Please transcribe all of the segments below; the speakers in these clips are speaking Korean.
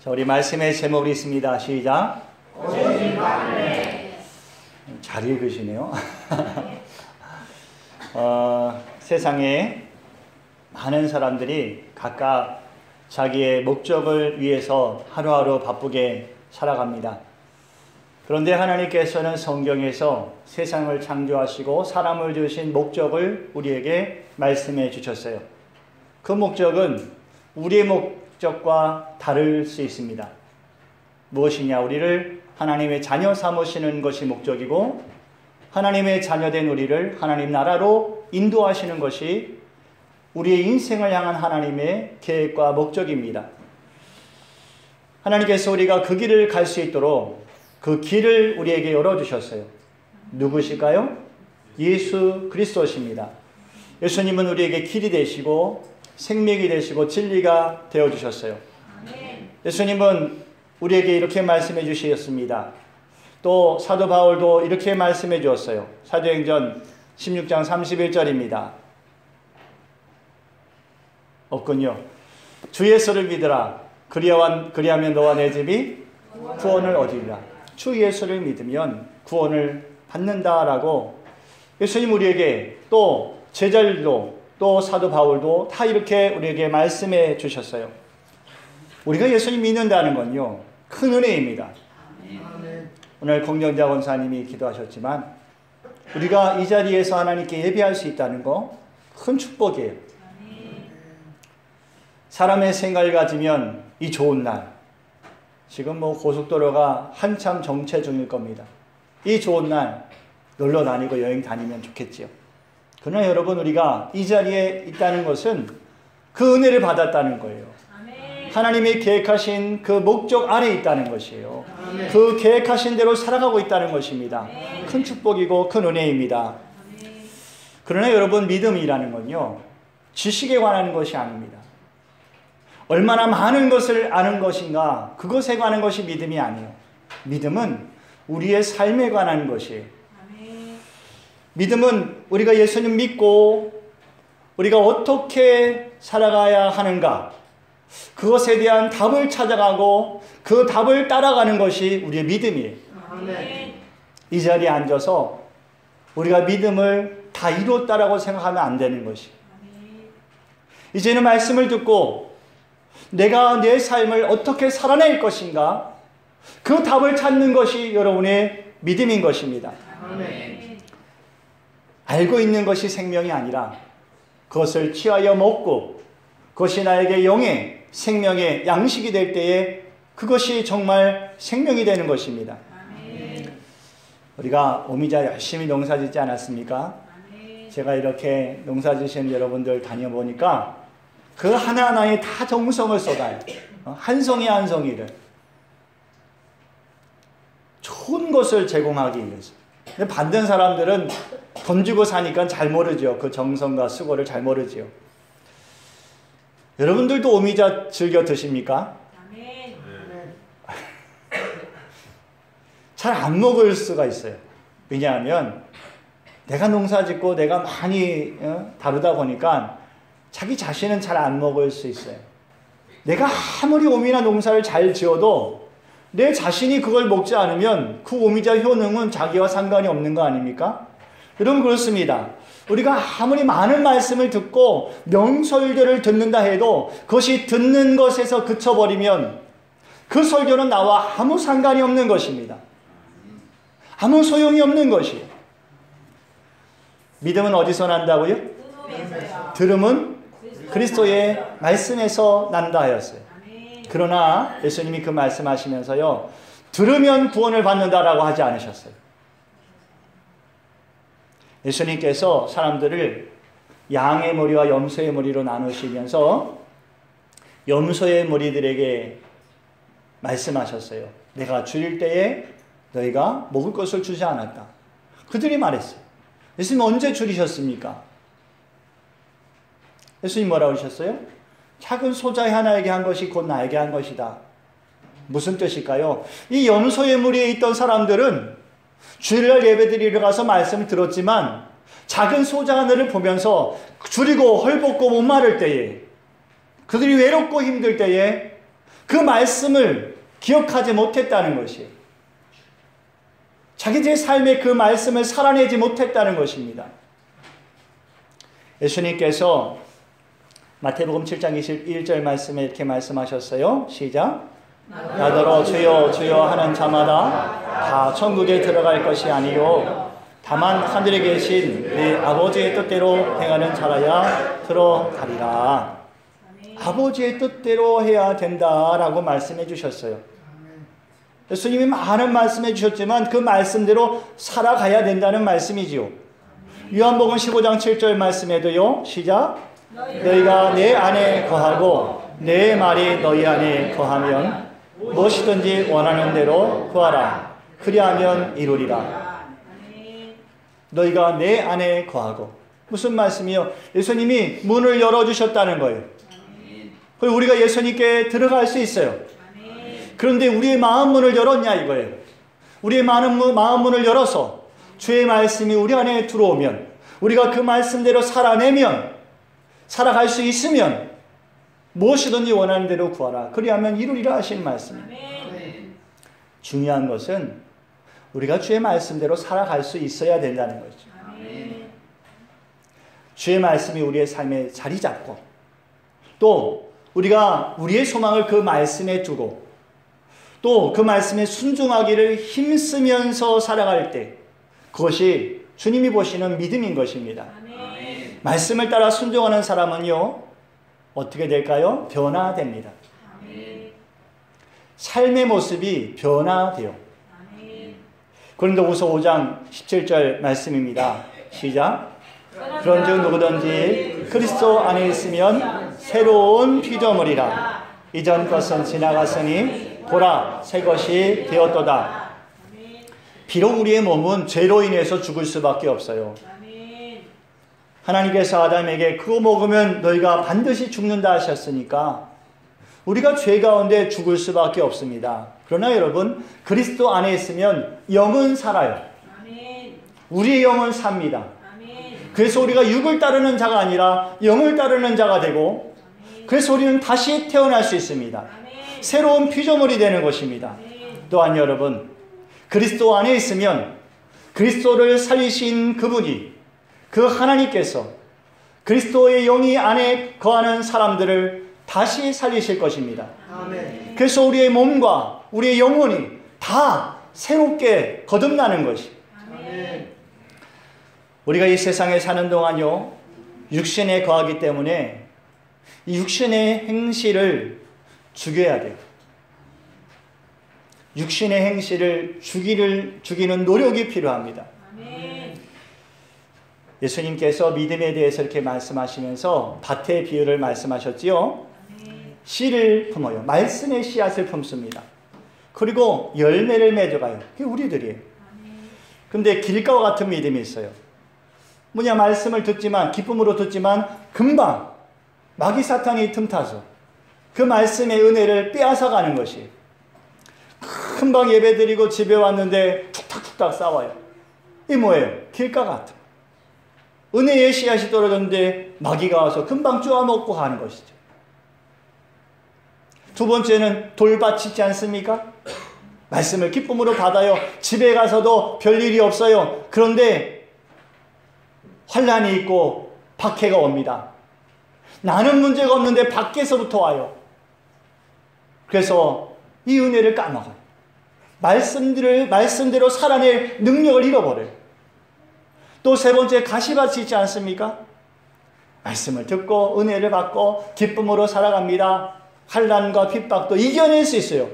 자, 우리 말씀의 제목이 있습니다. 시작. 잘 읽으시네요. 세상에 많은 사람들이 각각 자기의 목적을 위해서 하루하루 바쁘게 살아갑니다. 그런데 하나님께서는 성경에서 세상을 창조하시고 사람을 지으신 목적을 우리에게 말씀해 주셨어요. 그 목적은 우리의 목적과 다를 수 있습니다. 무엇이냐? 우리를 하나님의 자녀 삼으시는 것이 목적이고, 하나님의 자녀된 우리를 하나님 나라로 인도하시는 것이 우리의 인생을 향한 하나님의 계획과 목적입니다. 하나님께서 우리가 그 길을 갈 수 있도록 그 길을 우리에게 열어주셨어요. 누구실까요? 예수 그리스도십니다. 예수님은 우리에게 길이 되시고 생명이 되시고 진리가 되어주셨어요. 예수님은 우리에게 이렇게 말씀해 주셨습니다. 또 사도 바울도 이렇게 말씀해 주었어요. 사도행전 16장 31절입니다. 없군요. 주 예수를 믿으라. 그리하면 너와 내 집이 구원을 얻으리라. 주 예수를 믿으면 구원을 받는다라고 예수님 우리에게, 또 제자들도, 또 사도 바울도 다 이렇게 우리에게 말씀해 주셨어요. 우리가 예수님 믿는다는 건요, 큰 은혜입니다. 오늘 공정자 원사님이 기도하셨지만 우리가 이 자리에서 하나님께 예배할 수 있다는 거 큰 축복이에요. 사람의 생각을 가지면 이 좋은 날, 지금 고속도로가 한참 정체 중일 겁니다. 이 좋은 날 놀러 다니고 여행 다니면 좋겠지요. 그러나 여러분, 우리가 이 자리에 있다는 것은 그 은혜를 받았다는 거예요. 하나님이 계획하신 그 목적 아래 있다는 것이에요. 그 계획하신 대로 살아가고 있다는 것입니다. 큰 축복이고 큰 은혜입니다. 그러나 여러분, 믿음이라는 건요, 지식에 관한 것이 아닙니다. 얼마나 많은 것을 아는 것인가, 그것에 관한 것이 믿음이 아니에요. 믿음은 우리의 삶에 관한 것이에요. 믿음은 우리가 예수님 믿고 우리가 어떻게 살아가야 하는가, 그것에 대한 답을 찾아가고 그 답을 따라가는 것이 우리의 믿음이에요. 이 자리에 앉아서 우리가 믿음을 다 이뤘다라고 생각하면 안 되는 것이에요. 이제는 말씀을 듣고 내가 내 삶을 어떻게 살아낼 것인가, 그 답을 찾는 것이 여러분의 믿음인 것입니다. 알고 있는 것이 생명이 아니라 그것을 취하여 먹고 그것이 나에게 영의 생명의 양식이 될 때에 그것이 정말 생명이 되는 것입니다. 우리가 오미자 열심히 농사 짓지 않았습니까? 제가 이렇게 농사 지시는 여러분들 다녀보니까 그 하나하나에 다 정성을 쏟아요. 한 송이 한 송이를 좋은 것을 제공하기 위해서. 근데 받는 사람들은 돈 주고 사니까 잘 모르죠. 그 정성과 수고를 잘 모르죠. 여러분들도 오미자 즐겨 드십니까? 잘 안 먹을 수가 있어요. 왜냐하면 내가 농사 짓고 내가 많이 다루다 보니까 자기 자신은 잘 안 먹을 수 있어요. 내가 아무리 오미자 농사를 잘 지어도 내 자신이 그걸 먹지 않으면 그 오미자 효능은 자기와 상관이 없는 거 아닙니까? 여러분, 그렇습니다. 우리가 아무리 많은 말씀을 듣고 명설교를 듣는다 해도 그것이 듣는 것에서 그쳐버리면 그 설교는 나와 아무 상관이 없는 것입니다. 아무 소용이 없는 것이에요. 믿음은 어디서 난다고요? 들음은 그리스도의 말씀에서 난다 하였어요. 그러나 예수님이 그 말씀하시면서요, 들으면 구원을 받는다라고 하지 않으셨어요. 예수님께서 사람들을 양의 무리와 염소의 무리로 나누시면서 염소의 무리들에게 말씀하셨어요. 내가 줄일 때에 너희가 먹을 것을 주지 않았다. 그들이 말했어요. 예수님 언제 줄이셨습니까? 예수님 뭐라고 하셨어요? 작은 소자의 하나에게 한 것이 곧 나에게 한 것이다. 무슨 뜻일까요? 이 염소의 무리에 있던 사람들은 주일날 예배드리러 가서 말씀을 들었지만 작은 소자 하나를 보면서 줄이고 헐벗고 못 마를 때에, 그들이 외롭고 힘들 때에 그 말씀을 기억하지 못했다는 것이에요. 자기들의 삶에 그 말씀을 살아내지 못했다는 것입니다. 예수님께서 마태복음 7장 21절 말씀에 이렇게 말씀하셨어요. 시작. 나더러 주여 주여 하는 자마다 다 천국에 들어갈 것이 아니요 다만 하늘에 계신 내 아버지의 뜻대로 행하는 자라야 들어가리라. 아버지의 뜻대로 해야 된다라고 말씀해 주셨어요. 예수님이 많은 말씀해 주셨지만 그 말씀대로 살아가야 된다는 말씀이지요. 요한복음 15장 7절 말씀에도요. 시작. 너희가 내 안에 거하고 내 말이 너희 안에 거하면 무엇이든지 원하는 대로 구하라. 그리하면 이루리라. 너희가 내 안에 거하고. 무슨 말씀이요? 예수님이 문을 열어주셨다는 거예요. 그리고 우리가 예수님께 들어갈 수 있어요. 그런데 우리의 마음 문을 열었냐 이거예요. 우리의 마음 문을 열어서 주의 말씀이 우리 안에 들어오면, 우리가 그 말씀대로 살아내면, 살아갈 수 있으면 무엇이든지 원하는 대로 구하라. 그리하면 이루리라 하신 말씀입니다. 중요한 것은 우리가 주의 말씀대로 살아갈 수 있어야 된다는 거죠. 주의 말씀이 우리의 삶에 자리 잡고, 또 우리가 우리의 소망을 그 말씀에 두고, 또 그 말씀에 순종하기를 힘쓰면서 살아갈 때, 그것이 주님이 보시는 믿음인 것입니다. 말씀을 따라 순종하는 사람은요, 어떻게 될까요? 변화됩니다. 삶의 모습이 변화돼요. 고린도후서 5장 17절 말씀입니다. 시작. 그런즉 누구든지 그리스도 안에 있으면 새로운 피조물이라. 이전 것은 지나갔으니 보라 새 것이 되었도다. 비록 우리의 몸은 죄로 인해서 죽을 수밖에 없어요. 하나님께서 아담에게 그거 먹으면 너희가 반드시 죽는다 하셨으니까 우리가 죄 가운데 죽을 수밖에 없습니다. 그러나 여러분, 그리스도 안에 있으면 영은 살아요. 우리의 영은 삽니다. 그래서 우리가 육을 따르는 자가 아니라 영을 따르는 자가 되고, 그래서 우리는 다시 태어날 수 있습니다. 새로운 피조물이 되는 것입니다. 또한 여러분, 그리스도 안에 있으면 그리스도를 살리신 그분이, 그 하나님께서 그리스도의 영이 안에 거하는 사람들을 다시 살리실 것입니다. 아멘. 그래서 우리의 몸과 우리의 영혼이 다 새롭게 거듭나는 것이. 아멘. 우리가 이 세상에 사는 동안요, 육신에 거하기 때문에 이 육신의 행실을 죽여야 돼요. 육신의 행실을 죽이는 노력이 필요합니다. 아멘. 예수님께서 믿음에 대해서 이렇게 말씀하시면서 밭의 비유를 말씀하셨지요. 아멘. 씨를 품어요. 말씀의 씨앗을 품습니다. 그리고 열매를 맺어가요. 그게 우리들이에요. 그런데 길가와 같은 믿음이 있어요. 뭐냐, 말씀을 듣지만, 기쁨으로 듣지만 금방 마귀 사탄이 틈타서 그 말씀의 은혜를 빼앗아가는 것이에요. 금방 예배드리고 집에 왔는데 툭탁툭탁 싸워요. 이게 뭐예요? 길가 같은. 은혜의 씨앗이 떨어졌는데 마귀가 와서 금방 쪼아먹고 가는 것이죠. 두 번째는 돌밭 있지 않습니까? 말씀을 기쁨으로 받아요. 집에 가서도 별일이 없어요. 그런데 환난이 있고 박해가 옵니다. 나는 문제가 없는데 밖에서부터 와요. 그래서 이 은혜를 까먹어요. 말씀대로 살아낼 능력을 잃어버려요. 또 세 번째, 가시밭이 있지 않습니까? 말씀을 듣고 은혜를 받고 기쁨으로 살아갑니다. 환난과 핍박도 이겨낼 수 있어요.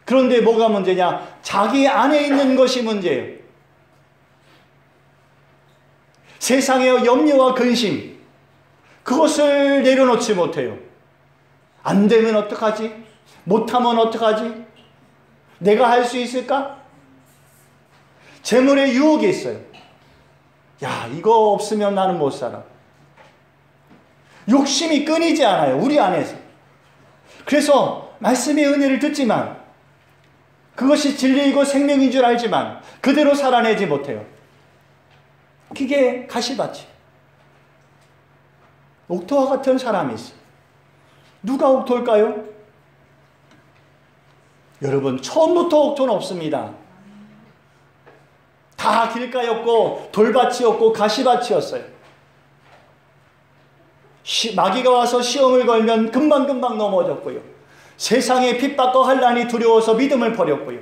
그런데 뭐가 문제냐? 자기 안에 있는 것이 문제예요. 세상의 염려와 근심, 그것을 내려놓지 못해요. 안 되면 어떡하지? 못하면 어떡하지? 내가 할 수 있을까? 재물의 유혹이 있어요. 야, 이거 없으면 나는 못 살아. 욕심이 끊이지 않아요, 우리 안에서. 그래서 말씀의 은혜를 듣지만, 그것이 진리이고 생명인 줄 알지만 그대로 살아내지 못해요. 그게 가시밭이. 옥토와 같은 사람이 있어요. 누가 옥토일까요? 여러분, 처음부터 옥토는 없습니다. 다 길가였고 돌밭이었고 가시밭이었어요. 마귀가 와서 시험을 걸면 금방금방 넘어졌고요. 세상의 핍박과 환난이 두려워서 믿음을 버렸고요.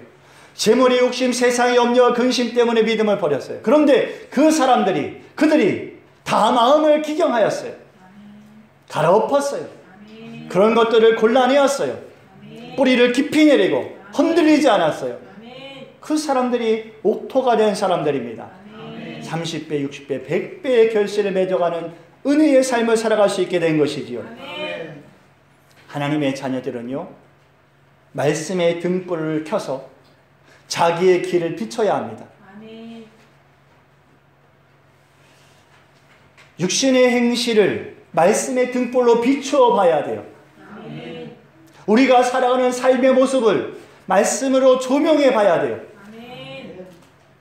재물의 욕심, 세상의 염려와 근심 때문에 믿음을 버렸어요. 그런데 그들이 다 마음을 기경하였어요. 갈아엎었어요. 그런 것들을 골라내었어요. 뿌리를 깊이 내리고 흔들리지 않았어요. 그 사람들이 옥토가 된 사람들입니다. 30배, 60배, 100배의 결실을 맺어가는 은혜의 삶을 살아갈 수 있게 된 것이지요. 하나님의 자녀들은요, 말씀의 등불을 켜서 자기의 길을 비춰야 합니다. 육신의 행실을 말씀의 등불로 비추어 봐야 돼요. 우리가 살아가는 삶의 모습을 말씀으로 조명해 봐야 돼요.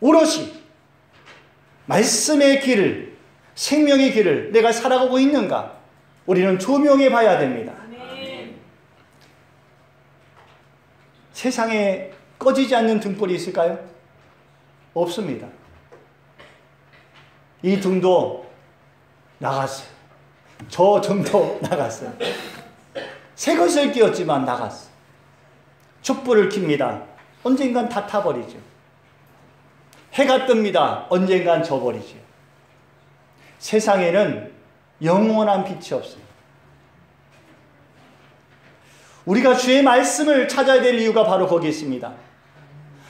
오롯이 말씀의 길을, 생명의 길을 내가 살아가고 있는가, 우리는 조명해 봐야 됩니다. 세상에 꺼지지 않는 등불이 있을까요? 없습니다. 이 등도 나갔어요. 저 등도 나갔어요. 새 것을 끼웠지만 나갔어요. 촛불을 켭니다. 언젠간 다 타버리죠. 해가 뜹니다. 언젠간 져버리죠. 세상에는 영원한 빛이 없어요. 우리가 주의 말씀을 찾아야 될 이유가 바로 거기 있습니다.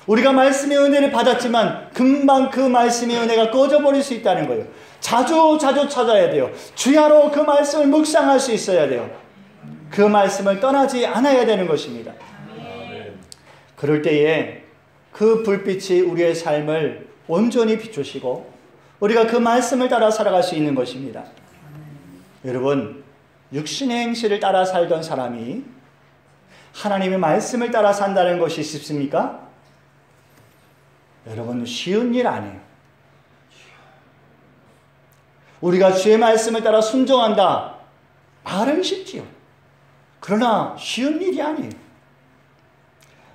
우리가 말씀의 은혜를 받았지만 금방 그 말씀의 은혜가 꺼져버릴 수 있다는 거예요. 자주 찾아야 돼요. 주야로 그 말씀을 묵상할 수 있어야 돼요. 그 말씀을 떠나지 않아야 되는 것입니다. 그럴 때에 그 불빛이 우리의 삶을 온전히 비추시고 우리가 그 말씀을 따라 살아갈 수 있는 것입니다. 여러분, 육신의 행실을 따라 살던 사람이 하나님의 말씀을 따라 산다는 것이 쉽습니까? 여러분, 쉬운 일 아니에요. 우리가 주의 말씀을 따라 순종한다, 말은 쉽지요. 그러나 쉬운 일이 아니에요.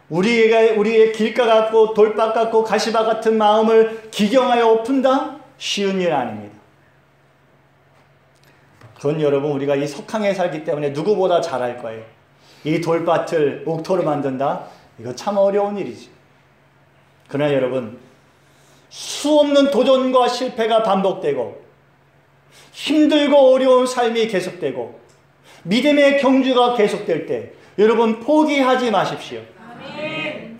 우리의 길가 같고 돌밭 같고 가시밭 같은 마음을 기경하여 엎은다? 쉬운 일 아닙니다. 그건 여러분, 우리가 이 석항에 살기 때문에 누구보다 잘할 거예요. 이 돌밭을 옥토로 만든다? 이거 참 어려운 일이죠. 그러나 여러분, 수없는 도전과 실패가 반복되고 힘들고 어려운 삶이 계속되고 믿음의 경주가 계속될 때 여러분, 포기하지 마십시오. 아멘.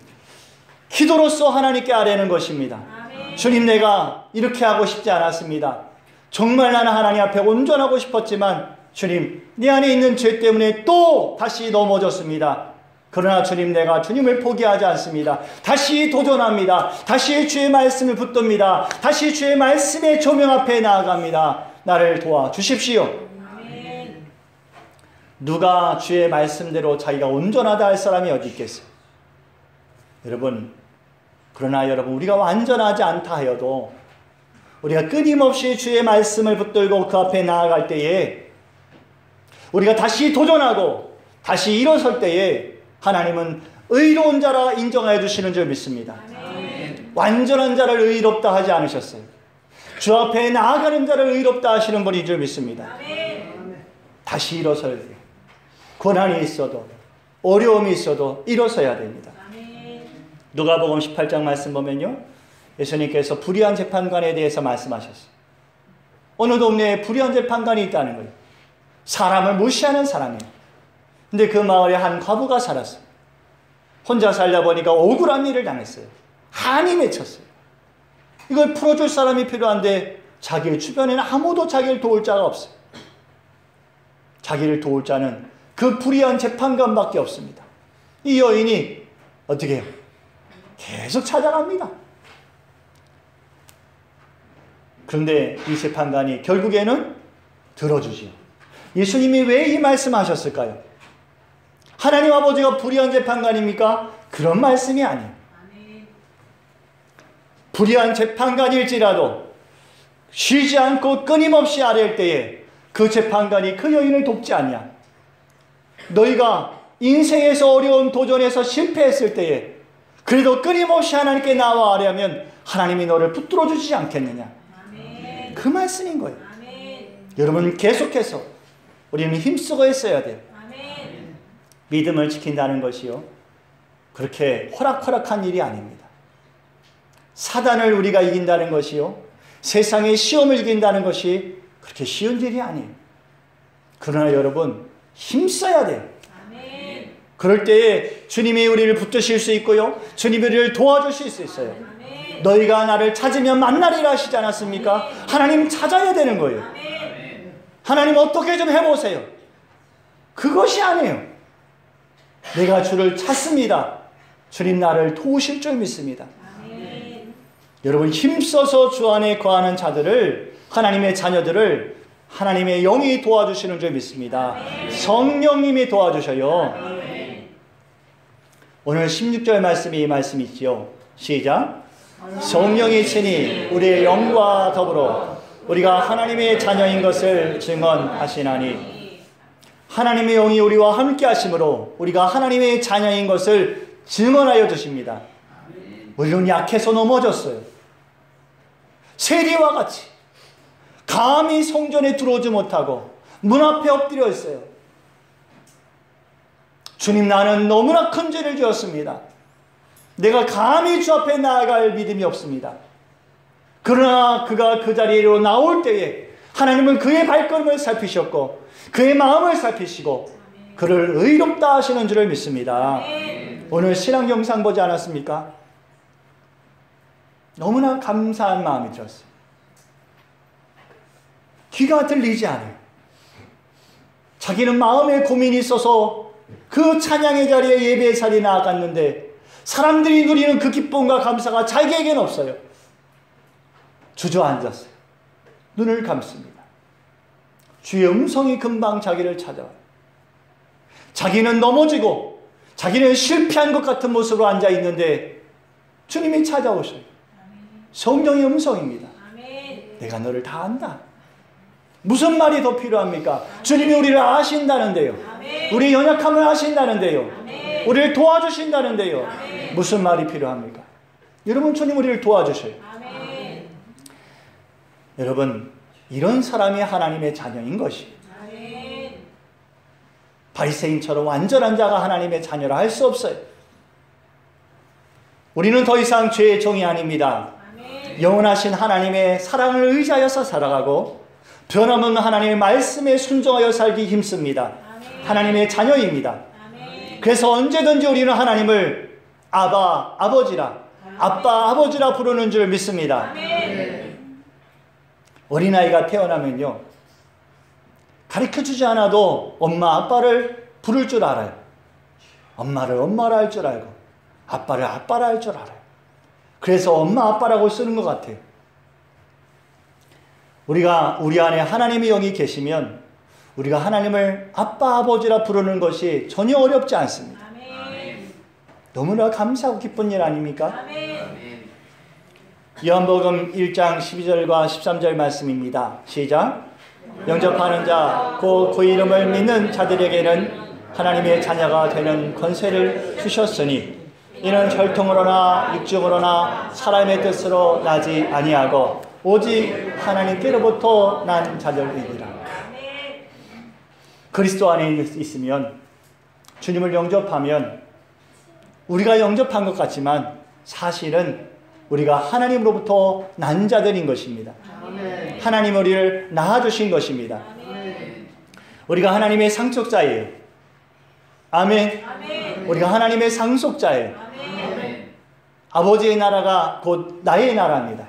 기도로서 하나님께 아뢰는 것입니다. 아멘. 주님, 내가 이렇게 하고 싶지 않았습니다. 정말 나는 하나님 앞에 온전하고 싶었지만 주님, 내 안에 있는 죄 때문에 또 다시 넘어졌습니다. 그러나 주님, 내가 주님을 포기하지 않습니다. 다시 도전합니다. 다시 주의 말씀을 붙듭니다. 다시 주의 말씀의 조명 앞에 나아갑니다. 나를 도와주십시오. 아멘. 누가 주의 말씀대로 자기가 온전하다 할 사람이 어디 있겠어요? 여러분, 그러나 여러분, 우리가 완전하지 않다 하여도 우리가 끊임없이 주의 말씀을 붙들고 그 앞에 나아갈 때에 우리가 다시 도전하고 다시 일어설 때에 하나님은 의로운 자라 인정하여 주시는 줄 믿습니다. 아멘. 완전한 자를 의롭다 하지 않으셨어요. 주 앞에 나아가는 자를 의롭다 하시는 분인 줄 믿습니다. 아멘. 다시 일어서야 돼요. 고난이 있어도 어려움이 있어도 일어서야 됩니다. 아멘. 누가복음 18장 말씀 보면요, 예수님께서 불의한 재판관에 대해서 말씀하셨어요. 어느 동네에 불의한 재판관이 있다는 거예요. 사람을 무시하는 사람이에요. 근데 그 마을에 한 과부가 살았어요. 혼자 살다 보니까 억울한 일을 당했어요. 한이 맺혔어요. 이걸 풀어줄 사람이 필요한데 자기 주변에는 아무도 자기를 도울 자가 없어요. 자기를 도울 자는 그 불의한 재판관밖에 없습니다. 이 여인이 어떻게 해요? 계속 찾아갑니다. 그런데 이 재판관이 결국에는 들어주지요. 예수님이 왜 이 말씀하셨을까요? 하나님 아버지가 불의한 재판관입니까? 그런 말씀이 아니에요. 불의한 재판관일지라도 쉬지 않고 끊임없이 아뢰을 때에 그 재판관이 그 여인을 돕지 않냐. 너희가 인생에서 어려운 도전에서 실패했을 때에 그래도 끊임없이 하나님께 나와하려면 하나님이 너를 붙들어 주지 않겠느냐. 아멘. 그 말씀인 거예요. 아멘. 여러분 계속해서 우리는 힘쓰고 있어야 돼요. 아멘. 믿음을 지킨다는 것이요, 그렇게 호락호락한 일이 아닙니다. 사단을 우리가 이긴다는 것이요, 세상의 시험을 이긴다는 것이 그렇게 쉬운 일이 아니에요. 그러나 여러분 힘써야 돼요. 아멘. 그럴 때에 주님이 우리를 붙드실 수 있고요, 주님이 우리를 도와주실 수 있어요. 아멘. 너희가 나를 찾으면 만나리라 하시지 않았습니까? 아멘. 하나님 찾아야 되는 거예요. 아멘. 하나님 어떻게 좀 해보세요. 그것이 아니에요. 내가 주를 찾습니다. 주님 나를 도우실 줄 믿습니다. 아멘. 여러분 힘써서 주 안에 거하는 자들을, 하나님의 자녀들을 하나님의 영이 도와주시는 줄 믿습니다. 아멘. 성령님이 도와주셔요. 아멘. 오늘 16절 말씀이 이 말씀이지요. 시작. 성령이 친히 우리의 영과 더불어 우리가 하나님의 자녀인 것을 증언하시나니, 하나님의 영이 우리와 함께 하심으로 우리가 하나님의 자녀인 것을 증언하여 주십니다. 물론 약해서 넘어졌어요. 세리와 같이 감히 성전에 들어오지 못하고 문 앞에 엎드려 있어요. 주님, 나는 너무나 큰 죄를 지었습니다. 내가 감히 주 앞에 나아갈 믿음이 없습니다. 그러나 그가 그 자리로 나올 때에 하나님은 그의 발걸음을 살피셨고 그의 마음을 살피시고 그를 의롭다 하시는 줄을 믿습니다. 오늘 신앙 영상 보지 않았습니까? 너무나 감사한 마음이 들었어요. 귀가 들리지 않아요. 자기는 마음에 고민이 있어서 그 찬양의 자리에 예배의 자리에 나아갔는데 사람들이 누리는 그 기쁨과 감사가 자기에게는 없어요. 주저앉았어요. 눈을 감습니다. 주의 음성이 금방 자기를 찾아와요. 자기는 넘어지고 자기는 실패한 것 같은 모습으로 앉아 있는데 주님이 찾아오셔요. 성령의 음성입니다. 내가 너를 다 안다. 무슨 말이 더 필요합니까? 주님이 우리를 아신다는데요. 우리의 연약함을 아신다는데요. 우리를 도와주신다는데요. 무슨 말이 필요합니까? 여러분, 주님 우리를 도와주셔요. 여러분, 이런 사람이 하나님의 자녀인 것이, 바리새인처럼 완전한 자가 하나님의 자녀라 할 수 없어요. 우리는 더 이상 죄의 종이 아닙니다. 영원하신 하나님의 사랑을 의지하여서 살아가고 변함없는 하나님의 말씀에 순종하여 살기 힘씁니다. 하나님의 자녀입니다. 그래서 언제든지 우리는 하나님을 아바, 아버지라, 아빠, 아버지라 부르는 줄 믿습니다. 어린아이가 태어나면요, 가르쳐주지 않아도 엄마, 아빠를 부를 줄 알아요. 엄마를 엄마라 할 줄 알고 아빠를 아빠라 할 줄 알아요. 그래서 엄마, 아빠라고 쓰는 것 같아요. 우리가 우리 안에 하나님의 영이 계시면 우리가 하나님을 아빠, 아버지라 부르는 것이 전혀 어렵지 않습니다. 아멘. 너무나 감사하고 기쁜 일 아닙니까? 아멘. 요한복음 1장 12절과 13절 말씀입니다. 시작. 영접하는 자, 곧 그 이름을 믿는 자들에게는 하나님의 자녀가 되는 권세를 주셨으니 이는 혈통으로나 육정으로나 사람의 뜻으로 나지 아니하고 오직 하나님께로부터 난 자들이니라. 그리스도 안에 있으면, 주님을 영접하면 우리가 영접한 것 같지만 사실은 우리가 하나님으로부터 난 자들인 것입니다. 하나님 우리를 낳아주신 것입니다. 우리가 하나님의 상속자예요. 아멘. 우리가 하나님의 상속자예요. 아버지의 나라가 곧 나의 나라입니다.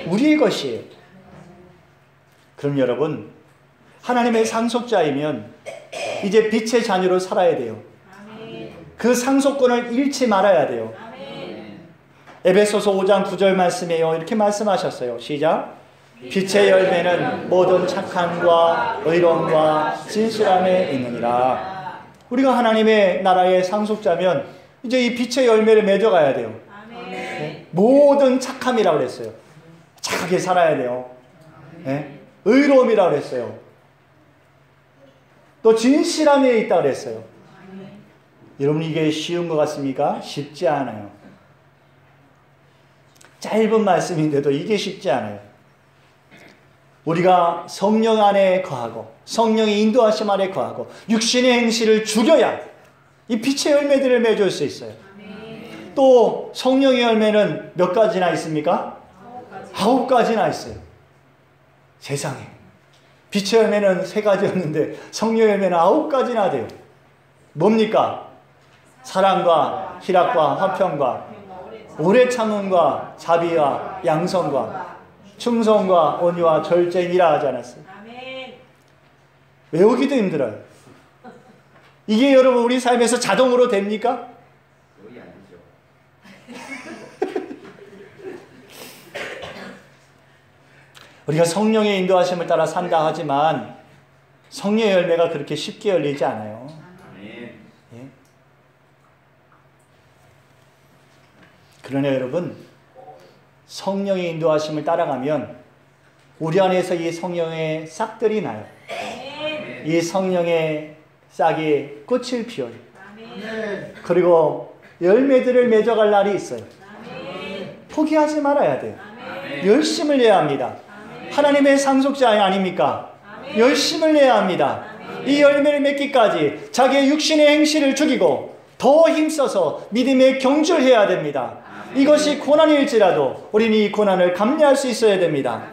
우리의 것이에요. 그럼 여러분, 하나님의 상속자이면 이제 빛의 자녀로 살아야 돼요. 그 상속권을 잃지 말아야 돼요. 에베소서 5장 9절 말씀이에요. 이렇게 말씀하셨어요. 시작. 빛의 열매는 모든 착함과 의로움과 진실함에 있느니라. 우리가 하나님의 나라의 상속자면 이제 이 빛의 열매를 맺어가야 돼요. 네? 모든 착함이라고 그랬어요. 착하게 살아야 돼요. 네? 의로움이라고 그랬어요. 또 진실함에 있다고 그랬어요. 여러분 이게 쉬운 것 같습니까? 쉽지 않아요. 짧은 말씀인데도 이게 쉽지 않아요. 우리가 성령 안에 거하고 성령의 인도하심 안에 거하고 육신의 행실을 죽여야 이 빛의 열매들을 맺을 수 있어요. 또 성령의 열매는 몇 가지나 있습니까? 9가지나 있어요. 세상에 빛의 열매는 3가지였는데 성령의 열매는 9가지나 돼요. 뭡니까? 사랑과 희락과 화평과 오래 참음과 자비와 양선과 충성과 온유와 절제니라 하지 않았어요? 외우기도 힘들어요. 이게 여러분 우리 삶에서 자동으로 됩니까? 우리가 성령의 인도하심을 따라 산다 하지만 성령의 열매가 그렇게 쉽게 열리지 않아요. 예? 그러나 여러분 성령의 인도하심을 따라가면 우리 안에서 이 성령의 싹들이 나요. 이 성령의 싹이 꽃을 피워요. 그리고 열매들을 맺어갈 날이 있어요. 포기하지 말아야 돼요. 열심을 내야 합니다. 하나님의 상속자 아닙니까? 열심을 내야 합니다. 이 열매를 맺기까지 자기의 육신의 행실을 죽이고 더 힘써서 믿음의 경주를 해야 됩니다. 이것이 고난일지라도 우리는 이 고난을 감내할 수 있어야 됩니다.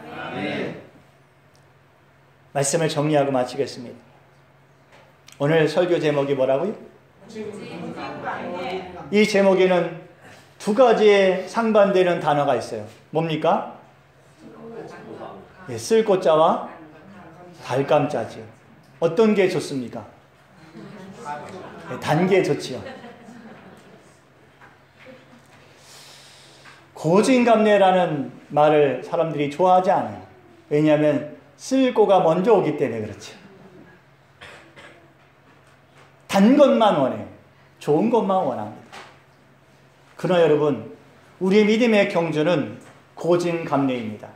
말씀을 정리하고 마치겠습니다. 오늘 설교 제목이 뭐라고요? 이 제목에는 2가지의 상반되는 단어가 있어요. 뭡니까? 예, 쓸꽃자와 달감자지요. 어떤 게 좋습니까? 예, 단 게 좋지요. 고진감래라는 말을 사람들이 좋아하지 않아요. 왜냐하면 쓸고가 먼저 오기 때문에 그렇죠. 단 것만 원해요. 좋은 것만 원합니다. 그러나 여러분 우리의 믿음의 경주는 고진감래입니다.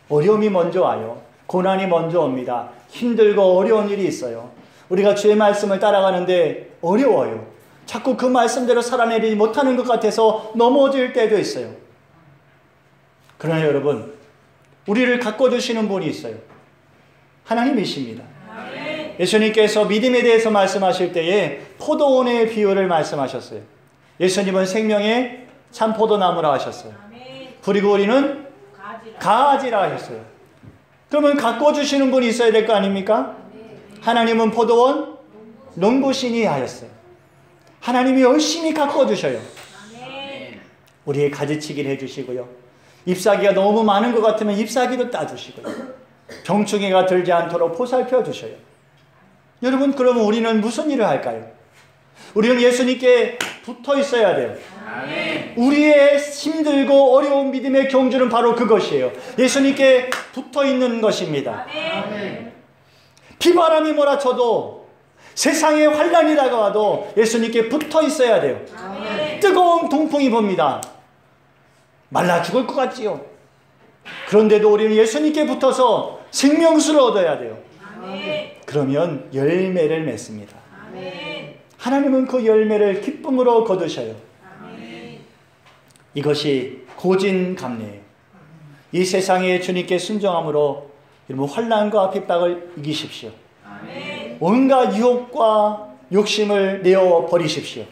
어려움이 먼저 와요. 고난이 먼저 옵니다. 힘들고 어려운 일이 있어요. 우리가 주의 말씀을 따라가는데 어려워요. 자꾸 그 말씀대로 살아내리지 못하는 것 같아서 넘어질 때도 있어요. 그러나 여러분 우리를 가꿔주시는 분이 있어요. 하나님이십니다. 예수님께서 믿음에 대해서 말씀하실 때에 포도원의 비유를 말씀하셨어요. 예수님은 생명의 참 포도나무라 하셨어요. 그리고 우리는 가지라 하셨어요. 그러면 가꿔주시는 분이 있어야 될 거 아닙니까? 하나님은 포도원 농부신이 하였어요. 하나님이 열심히 가꿔주셔요. 우리의 가지치기를 해주시고요. 잎사귀가 너무 많은 것 같으면 잎사귀도 따주시고요. 병충해가 들지 않도록 보살펴 주셔요. 여러분 그러면 우리는 무슨 일을 할까요? 우리는 예수님께 붙어 있어야 돼요. 우리의 힘들고 어려운 믿음의 경주는 바로 그것이에요. 예수님께 붙어 있는 것입니다. 비바람이 몰아쳐도 세상에 환난이 다가와도 예수님께 붙어 있어야 돼요. 뜨거운 동풍이 봅니다. 말라 죽을 것 같지요. 그런데도 우리는 예수님께 붙어서 생명수를 얻어야 돼요. 그러면 열매를 맺습니다. 하나님은 그 열매를 기쁨으로 거두셔요. 이것이 고진감래예요. 이 세상에 주님께 순종함으로 여러분 환난과 핍박을 이기십시오. 온갖 유혹과 욕심을 내어 버리십시오.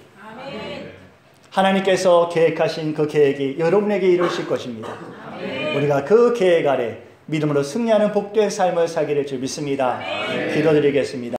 하나님께서 계획하신 그 계획이 여러분에게 이루실 것입니다. 우리가 그 계획 아래 믿음으로 승리하는 복된 삶을 살기를 주 믿습니다. 기도드리겠습니다.